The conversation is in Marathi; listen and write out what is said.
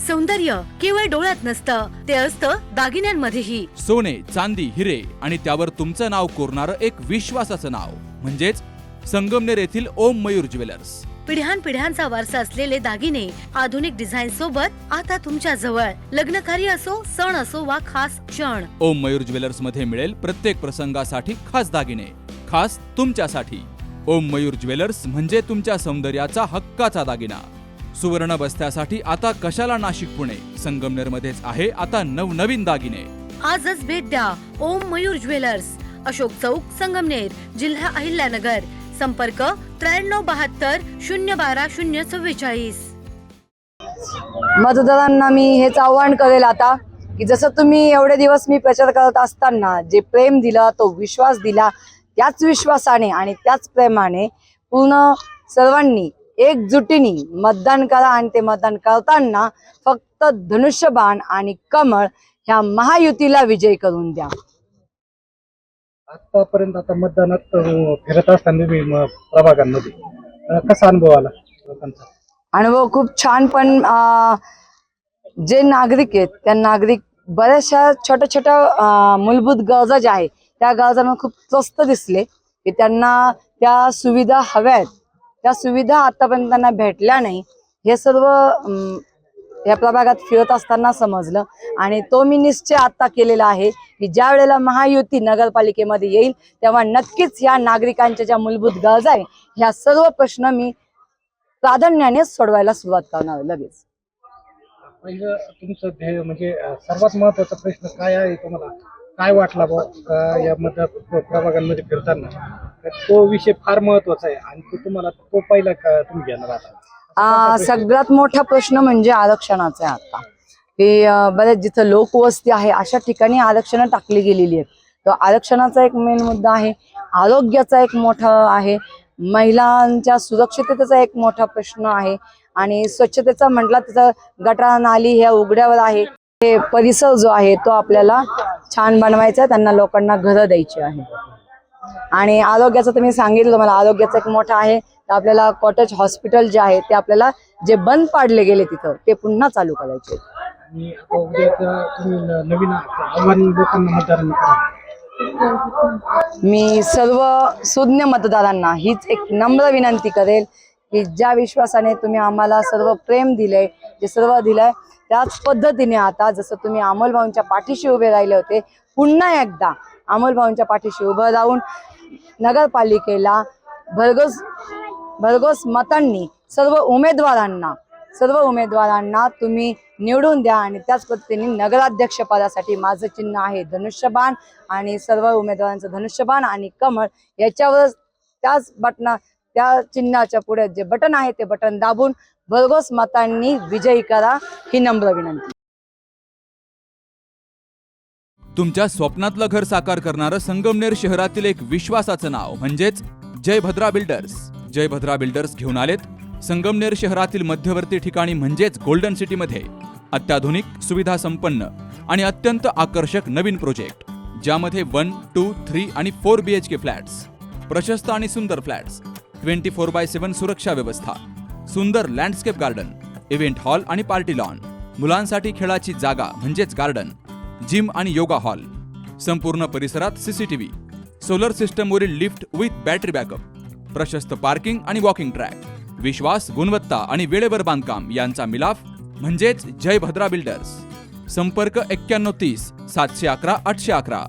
सौंदर्य केवळ डोळ्यात नसतं, ते असतं दागिन्यांमध्येही. सोने, चांदी, हिरे आणि त्यावर तुमचं नाव कोरणारं एक विश्वासाचं नाव म्हणजेच संगमनेर येथील ओम मयूर ज्वेलर्स. पिढ्यानपिढ्यांचा वारसा असलेले दागिने आधुनिक डिझाईन सोबत आता तुमच्या जवळ. लग्नकार्य असो, सण असो वा खास क्षण, ओम मयूर ज्वेलर्स मध्ये मिळेल प्रत्येक प्रसंगासाठी खास दागिने, खास तुमच्यासाठी. ओम मयूर ज्वेलर्स म्हणजे तुमच्या सौंदर्याचा हक्काचा दागिना. सुवर्ण बस्त्यासाठी आता कशाला नाशिक पुणे, संगमनेर मध्येच आहे आता नवनवीन दागिने. आजच भेट द्या ओम मयूर ज्वेलर्स, अशोक चौक, संगमनेर, जिल्हा अहिल्यानगर. संपर्क 9372 012 044. मतदारांना मी हेच आव्हान करेल आता की जसं तुम्ही एवढे दिवस मी प्रचार करत असताना जे प्रेम दिला, तो विश्वास दिला, त्याच विश्वासाने आणि त्याच प्रेमाने पूर्ण सर्वांनी एकजुटीने मतदान करा. आणि ते मतदान करताना फक्त धनुष्यबाण आणि कमळ ह्या महायुतीला विजय करून द्या. आतापर्यंत आता मतदानात फिरत असताना मी प्रभागांमध्ये कसा अनुभव आला लोकांचा? अनुभव खूप छान. पण जे नागरिक आहेत त्या नागरिक बऱ्याचशा छोट्या छोट्या मूलभूत गरजा ज्या आहेत त्या गरजांना खूप स्वस्त दिसले की त्यांना त्या सुविधा हव्या आहेत, त्या सुविधा आतापर्यंत त्यांना भेटल्या नाही. हे सर्व या प्रभागात फिरत असताना समजलं. आणि तो मी निश्चय आता केलेला आहे की ज्या वेळेला महायुती नगरपालिकेमध्ये येईल तेव्हा नक्कीच ह्या नागरिकांच्या ज्या मूलभूत गरजा आहे ह्या सर्व प्रश्न मी प्राधान्याने सोडवायला सुरुवात करणार लगेच. पहिलं तुमचं ध्येय म्हणजे सर्वात महत्वाचा प्रश्न काय आहे तुम्हाला? काय वाटला बा या प्रभागांमध्ये फिरताना? तो विषय फार महत्वाचा आहे आणि तुम्हाला तो पहिला तुम्ही घेणार आता? सगळ्यात मोठा प्रश्न म्हणजे आरक्षणाचा आहे. आता की बरेच जिथं लोकवस्ती आहे अशा ठिकाणी आरक्षण टाकली गेलेली आहेत. तो आरक्षणाचा एक मेन मुद्दा आहे. आरोग्याचा एक मोठा आहे. महिलांच्या सुरक्षिततेचा एक मोठा प्रश्न आहे. आणि स्वच्छतेचा म्हटला त्याचा गटार नाली ह्या उघड्यावर आहे. हे परिसर जो आहे तो आपल्याला छान बनवायचा आहे. त्यांना लोकांना घरं द्यायची आहे. आणि आरोग्याचं तर मी सांगितलं तुम्हाला, आरोग्याचा एक मोठा आहे. तर आपल्याला कॉटेज हॉस्पिटल जे आहे ते आपल्याला जे बंद पाडले गेले तिथं ते पुन्हा चालू करायचे. आणि तुम्ही नवीन आव्हान लोकांना मतदारांना मी सर्व सुज्ञ मतदारांना हीच एक नम्र विनंती करेल की ज्या विश्वासाने तुम्ही आम्हाला सर्व प्रेम दिले, जे सर्व दिलंय त्याच पद्धतीने आता जसं तुम्ही अमोल भाऊंच्या पाठीशी उभे राहिले होते, पुन्हा एकदा अमोल भाऊंच्या पाठीशी उभं राहून नगरपालिकेला भरघोस मतांनी सर्व उमेदवारांना तुम्ही निवडून द्या. आणि त्याच पद्धतीने नगराध्यक्ष पदासाठी माझं चिन्ह आहे धनुष्यबाण. आणि सर्व उमेदवारांचं धनुष्यबाण आणि कमळ याच्यावर त्या चिन्हाच्या पुढे जे बटन आहे ते बटन दाबून भरघोस मतांनी विजयी करा, ही नम्र विनंती. तुमच्या स्वप्नातलं घर साकार करणारं संगमनेर शहरातील एक विश्वासाचं नाव म्हणजेच जय भद्रा बिल्डर्स. जय भद्रा बिल्डर्स घेऊन आलेत संगमनेर शहरातील मध्यवर्ती ठिकाणी म्हणजेच गोल्डन सिटीमध्ये अत्याधुनिक, सुविधा संपन्न आणि अत्यंत आकर्षक नवीन प्रोजेक्ट, ज्यामध्ये 1, 2, 3 आणि 4 BHK फ्लॅट्स, प्रशस्त आणि सुंदर फ्लॅट्स, 24/7 सुरक्षा व्यवस्था, सुंदर लँडस्केप गार्डन, इव्हेंट हॉल आणि पार्टी लॉन, मुलांसाठी खेळाची जागा म्हणजेच गार्डन, जिम आणि योगा हॉल, संपूर्ण परिसरात CCTV, सोलर सिस्टमवरील लिफ्ट विथ बॅटरी बॅकअप, प्रशस्त पार्किंग आणि वॉकिंग ट्रॅक, विश्वास, गुणवत्ता आणि वेळेवर बांधकाम यांचा मिलाफ म्हणजेच जय भद्रा बिल्डर्स. संपर्क 9130 711 811.